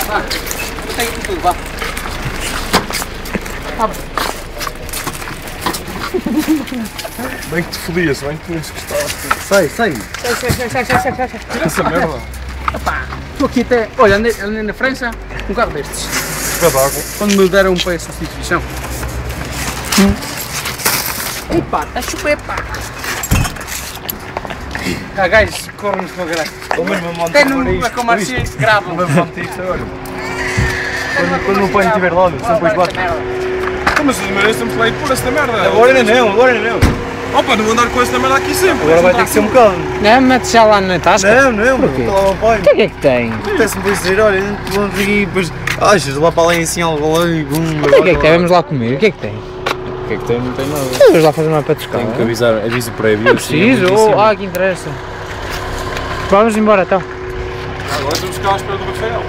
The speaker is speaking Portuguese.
Vá, tem aqui tudo, vá. Abre. Bem que te fodias, bem que tinhas gostado. Sai. Sai. Tira essa merda. Epá, estou aqui até. Olha, andei na França um carro destes. Espetáculo. Quando me deram um para a substituição. Epá, está a chover, pá. Há gajos que correm-nos para o caralho. Até no Comarci gravam. Não levante isto agora. Quando o pai estiver lá, sempre depois bate. Mas os meus temos lá ir por esta merda. Agora ainda não. Opa, não vou andar com esta merda aqui sempre. Agora vai ter que ser um bocado. Não, mete já lá na tasca. Não, Porquê? o pai. O que é que tem? Apetece-me dizer, olha, vamos aqui e depois. Achas lá para além assim, algo lá e bum. O que é que tem? Vamos lá comer. O que é que tem? O que é que tem? Não tem nada. Vamos lá fazer uma petiscada. Tenho que avisar, aviso prévio. Não preciso. Que interessa. Vamos embora então. Agora estamos cá à espera do Rafael.